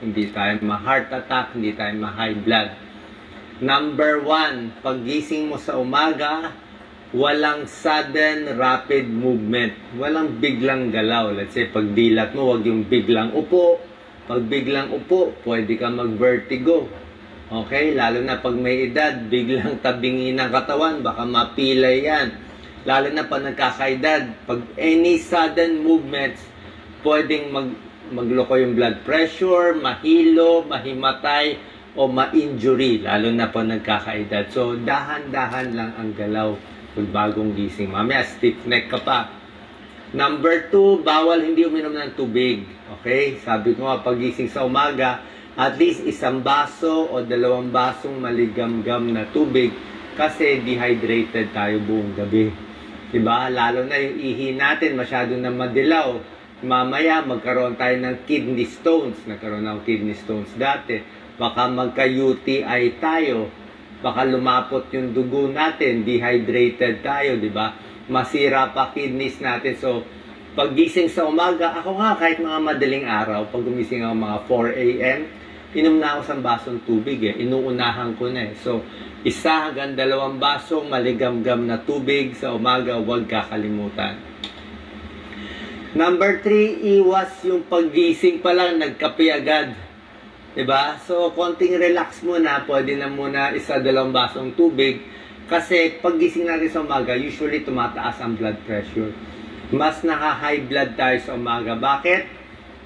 hindi tayo ma-heart attack, hindi tayo ma-high blood. Number 1, paggising mo sa umaga, walang sudden rapid movement. Walang biglang galaw. Let's say, pag dilat mo, wag yung biglang upo. Pag biglang upo, pwede ka mag-vertigo. Okay? Lalo na pag may edad, biglang tabingin ng katawan, baka mapilay yan. Lalo na pag nagkakaedad, pag any sudden movements, pwedeng magloko yung blood pressure, mahilo, mahimatay, o ma-injury, lalo na pag nagkakaedad. So, dahan-dahan lang ang galaw pag bagong gising. Mamaya, stiff neck ka pa. Number 2, bawal hindi uminom ng tubig. Okay? Sabi ko nga, pagising sa umaga, at least 1 baso o 2 basong maligamgam na tubig kasi dehydrated tayo buong gabi. Diba? Lalo na yung ihi natin, masyado na madilaw. Mamaya, magkaroon tayo ng kidney stones. Nagkaroon ng kidney stones dati. Baka magka-UTI tayo. Baka lumapot yung dugo natin, dehydrated tayo, di ba? Masira pa kidneys natin. So, pag gising sa umaga, ako nga kahit mga madaling araw, pag gumising ako mga 4 a.m., inom na ako sa basong tubig eh. Inuunahan ko na eh. So, 1 hanggang 2 basong maligamgam na tubig sa umaga, huwag kakalimutan. Number 3, iwas yung paggising pa lang, nagkape agad. Diba? So, konting relax muna. Pwede na muna 1-2 basong tubig. Kasi, paggising natin sa umaga, usually tumataas ang blood pressure. Mas naka-high blood tayo sa umaga. Bakit?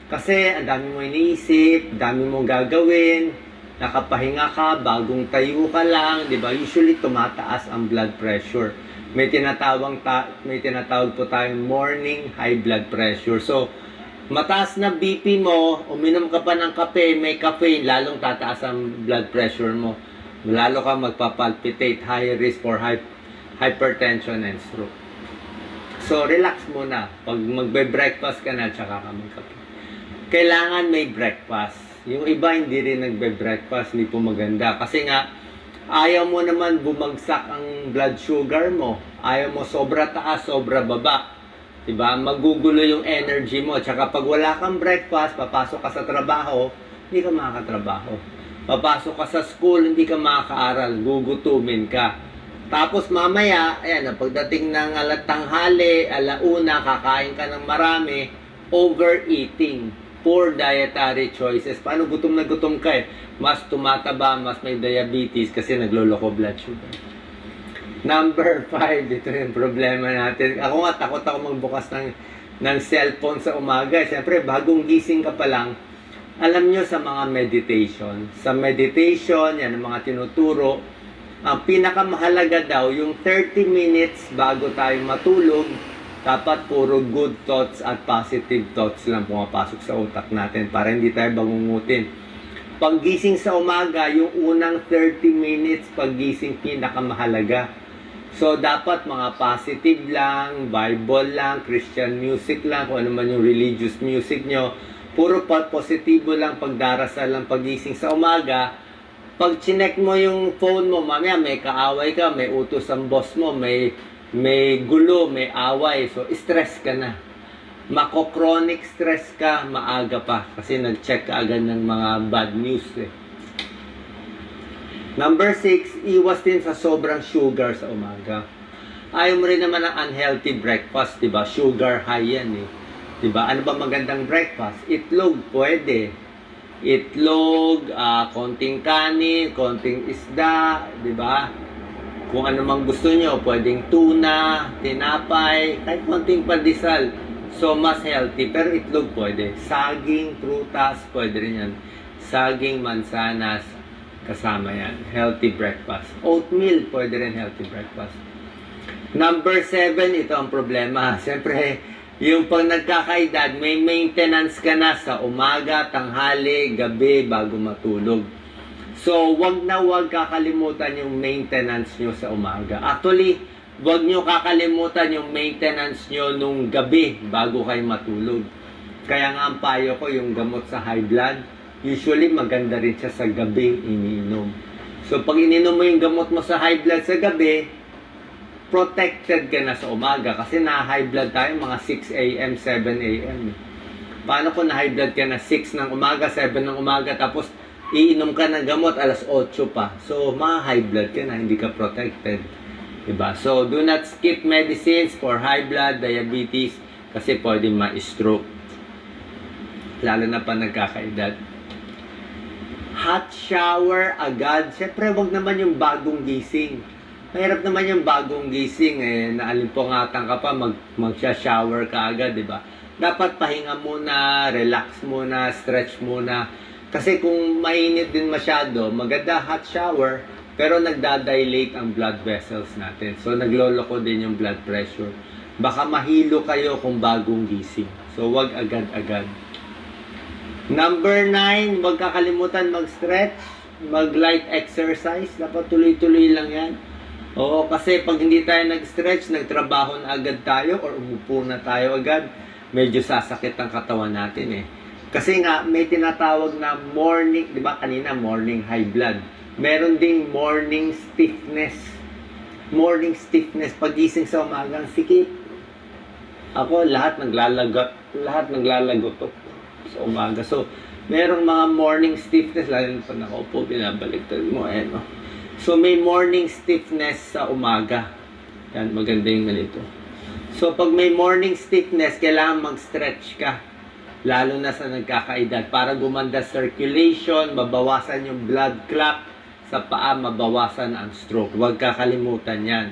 Kasi, ang dami mo iniisip, dami mong gagawin, nakapahinga ka, bagong tayo ka lang, diba? Usually, tumataas ang blood pressure. May tinatawag po tayong morning high blood pressure. So, mataas na BP mo, uminom ka pa ng kape, may caffeine, lalong tataas ang blood pressure mo. Lalo ka magpapalpitate, high risk for hypertension and stroke. So, relax muna. Pag magbe-breakfast ka na, tsaka ka magkape. Kailangan may breakfast. Yung iba hindi rin nagbe-breakfast, hindi po maganda. Kasi nga, ayaw mo naman bumagsak ang blood sugar mo. Ayaw mo sobra taas, sobra baba. Diba? Magugulo yung energy mo. Tsaka pag wala kang breakfast, papasok ka sa trabaho, hindi ka makakatrabaho. Papasok ka sa school, hindi ka makakaaral. Gugutumin ka. Tapos mamaya, ayan, pagdating ng tanghali, alauna, kakain ka ng marami, overeating. Poor dietary choices. Paano gutom na gutom ka eh? Mas tumataba, mas may diabetes kasi nagloloko blood sugar. Number 5, ito yung problema natin. Ako nga, takot ako magbukas ng cellphone sa umaga. Siyempre, bagong gising ka pa lang, alam nyo sa mga meditation. Sa meditation, yan ang mga tinuturo. Ang pinakamahalaga daw, yung 30 minutes bago tayo matulog, dapat puro good thoughts at positive thoughts lang pumapasok sa utak natin para hindi tayo bangungutin. Paggising sa umaga, yung unang 30 minutes, paggising pinakamahalaga. So, dapat mga positive lang, Bible lang, Christian music lang, kung ano man yung religious music nyo. Puro positibo lang, pagdarasal lang, pagising sa umaga. Pag chinek mo yung phone mo, mamaya may kaaway ka, may utos ang boss mo, may gulo, may away. So, stress ka na. Mako-chronic stress ka, maaga pa. Kasi nag-check ka agad ng mga bad news eh. Number 6, iwas din sa sobrang sugar sa umaga. Ayaw mo rin naman ng unhealthy breakfast, diba? Sugar high yan eh. Diba? Ano ba magandang breakfast? Itlog, pwede. Itlog, konting kanin, konting isda, diba? Kung ano mang gusto nyo, pwedeng tuna, tinapay, kahit konting pandesal. So, mas healthy. Pero itlog pwede. Saging, prutas, pwede rin yan. Saging, mansanas, kasama yan. Healthy breakfast. Oatmeal, pwede rin healthy breakfast. Number 7, ito ang problema. Siyempre, yung pag nagkakaedad, may maintenance ka na sa umaga, tanghali, gabi, bago matulog. So, wag na wag kakalimutan yung maintenance nyo sa umaga. Actually, wag nyo kakalimutan yung maintenance nyo nung gabi bago kayo matulog. Kaya nga ang payo ko, yung gamot sa high blood, usually maganda rin siya sa gabi iniinom. So, pag ininom mo yung gamot mo sa high blood sa gabi, protected ka na sa umaga. Kasi na high blood tayo mga 6 a.m., 7 a.m. Paano kung na-high blood ka na 6 ng umaga, 7 ng umaga, tapos iinom ka ng gamot alas 8 pa. So, ma-high blood ka na, hindi ka protected. Diba? So, do not skip medicines for high blood, diabetes, kasi pwede ma-stroke. Lalo na pa nagkakaedad. Hot shower agad. Siyempre, wag naman yung bagong gising. Mahirap naman yung bagong gising. Naalimpungatan ka pa, mag-shower ka agad, di ba? Dapat pahinga muna, relax muna, stretch muna. Kasi kung mainit din masyado, maganda hot shower, pero nagdadilate ang blood vessels natin. So, nagloloko din yung blood pressure. Baka mahilo kayo kung bagong gising. So, wag agad-agad. Number 9, wag kakalimutan mag-stretch, mag-light exercise. Dapat tuloy-tuloy lang yan. Oo, kasi pag hindi tayo nag-stretch, nagtrabaho na agad tayo or umupo na tayo agad, medyo sasakit ang katawan natin eh. Kasi nga, may tinatawag na morning, di ba kanina, morning high blood. Meron ding morning stiffness. Morning stiffness, pagising sa umagang sikip. Ako, lahat naglalagot sa umaga. So, merong mga morning stiffness, lalo pa nakaupo, binabaliktad mo, no? So, may morning stiffness sa umaga. Yan, maganda yung ganito. So, pag may morning stiffness, kailangan mag-stretch ka. Lalo na sa nagkakaedad. Para gumanda circulation, mabawasan yung blood clot sa paa, mabawasan ang stroke. Huwag kakalimutan yan.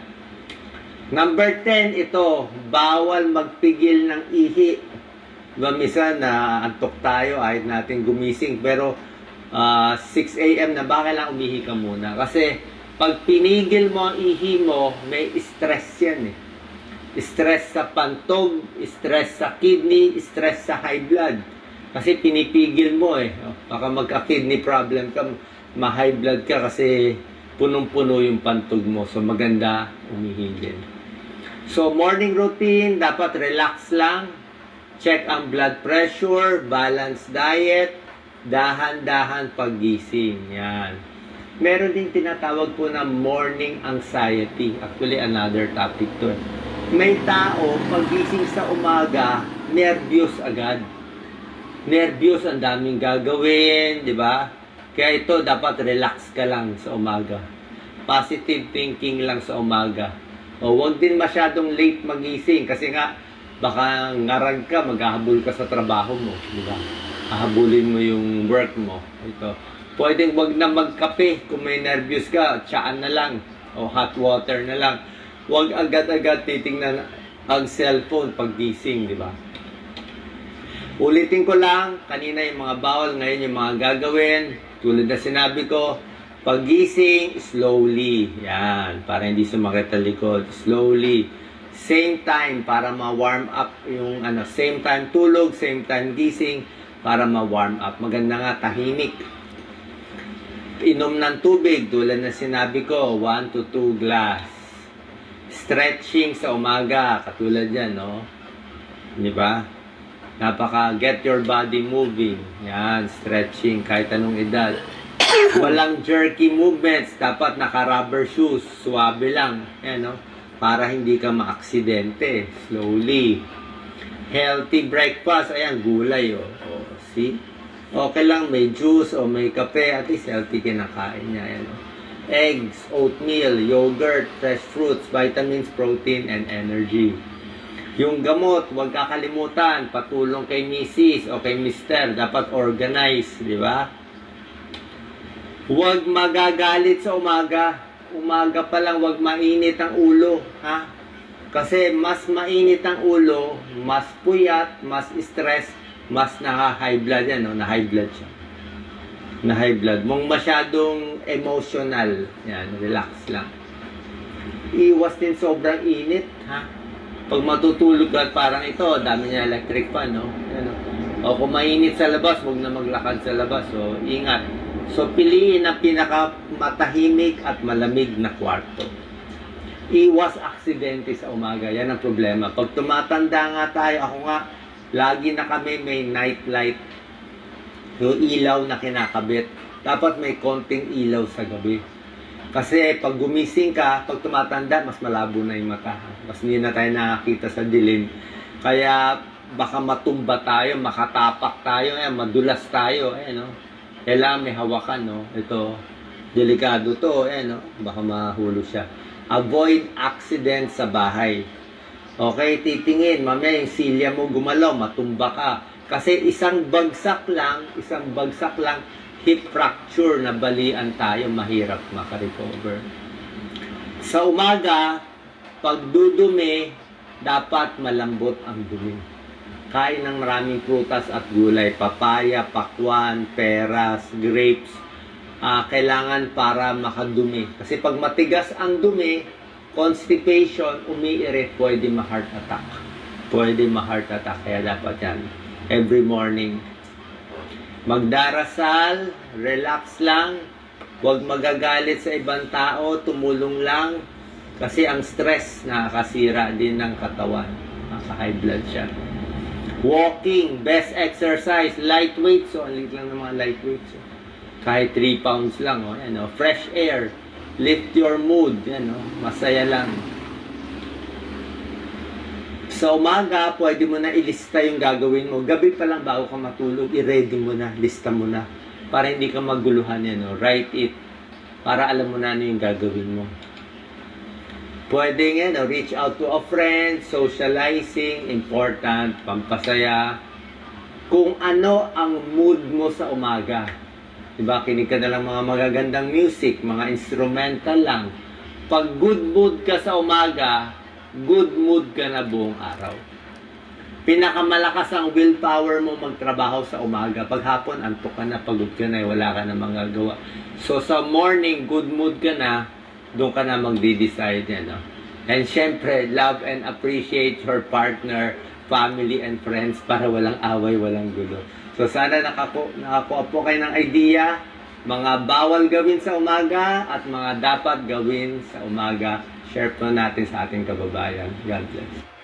Number 10, ito, bawal magpigil ng ihi. Diba, minsan na antok tayo, ayaw natin gumising. Pero 6 a.m. na, baka lang umihi ka muna. Kasi pag pinigil mo ang ihi mo, may stress yan eh. Stress sa pantog, stress sa kidney, stress sa high blood. Kasi pinipigil mo eh. Baka magka-kidney problem ka, ma-high blood ka kasi punong-puno yung pantog mo. So maganda umihigil. So morning routine, dapat relax lang. Check ang blood pressure, balanced diet, dahan-dahan paggising. Yan. Meron din tinatawag po na morning anxiety. Actually, another topic to eh. May tao, paggising sa umaga, nervyos agad. Nervyos, ang daming gagawin, di ba? Kaya ito, dapat relax ka lang sa umaga. Positive thinking lang sa umaga. O, huwag din masyadong late magising kasi nga, baka ngarag ka, maghahabol ka sa trabaho mo, di ba? Hahabulin mo yung work mo. Ito. Pwedeng wag na magkape kung may nervyos ka, tsaan na lang o hot water na lang. Huwag agad-agad titingnan ang cellphone pag gising, di ba? Ulitin ko lang, kanina yung mga bawal, ngayon yung mga gagawin. Tulad na sinabi ko, paggising, slowly. Yan, para hindi sumakit ang likod. Slowly. Same time, para ma-warm up yung same time tulog, same time gising, para ma-warm up. Maganda nga, tahimik. Inom ng tubig, tulad na sinabi ko, 1 to 2 glass. Stretching sa umaga, katulad yan, no? Di ba? Get your body moving. Yan, stretching, kahit anong edad. Walang jerky movements, dapat naka-rubber shoes, suwabe lang, yan, no? Para hindi ka maaksidente, slowly. Healthy breakfast, ayan, gulay, oh. See? Okay lang, may juice o may kape, at least healthy kinakain niya, ayan, oh. Eggs, oatmeal, yogurt, fresh fruits, vitamins, protein, and energy. Yung gamot, huwag kakalimutan, patulong kay Mrs. o kay Mr. Dapat organized, di ba? Huwag magagalit sa umaga. Umaga pa lang, huwag mainit ang ulo, ha? Kasi mas mainit ang ulo, mas puyat, mas stress, mas high blood yan, no? Na-high blood siya. Na-high blood. Mong masyadong emotional, yan, relax lang. Iwas din sobrang init, ha? Pag matutulog ka, parang ito, dami niya electric fan, no? Ano? O kung mainit sa labas, huwag na maglakad sa labas, so ingat. So, piliin ang pinakamatahimik at malamig na kwarto. Iwas aksidente sa umaga. Yan ang problema. Pag tumatanda nga tayo, ako nga, lagi na kami may night light. Yung ilaw na kinakabit. Dapat may konting ilaw sa gabi. Kasi pag gumising ka, pag tumatanda, mas malabo na yung mata. Mas hindi na tayo nakakita sa dilim. Kaya, baka matumba tayo, makatapak tayo, madulas tayo, no? Kailangan may hawakan, no? Ito, delikado to, no? Baka mahulog siya. Avoid accident sa bahay. Okay, titingin, mamaya yung silya mo gumalaw, matumba ka. Kasi isang bagsak lang, hip fracture na balian tayo, mahirap makarecover. Sa umaga, pag dudumi, dapat malambot ang dumi. Kain ng maraming prutas at gulay, papaya, pakwan, peras, grapes, kailangan para makadumi. Kasi pag matigas ang dumi, constipation, umiirit, pwede ma-heart attack. Kaya dapat yan. Every morning. Magdarasal, relax lang, huwag magagalit sa ibang tao, tumulong lang. Kasi ang stress nakakasira din ng katawan. Naka-high blood siya. Walking, best exercise, light weights. So, ang liit lang ng mga light weights. So. Kahit 3 pounds lang. Fresh air, lift your mood. Masaya lang. Sa umaga, pwede mo na ilista yung gagawin mo. Gabi pa lang bago ka matulog, i-ready mo na, lista mo na. Para hindi ka maguluhan Write it. Para alam mo na ano yung gagawin mo. Pwede reach out to a friend, socializing, important, pampasaya. Kung ano ang mood mo sa umaga. Diba, kinig ka na lang mga magagandang music, mga instrumental lang. Pag good mood ka sa umaga, good mood ka na buong araw. Pinakamalakas ang willpower mo magtrabaho sa umaga. Pag hapon, antok ka na, pagod ka na, wala ka na magagawa. So sa morning, good mood ka na, doon ka na magde-decide And syempre, love and appreciate your partner, family and friends para walang away, walang gulo. So sana nakakuha po kayo ng idea, mga bawal gawin sa umaga at mga dapat gawin sa umaga. Share po natin sa ating kababayan. God bless.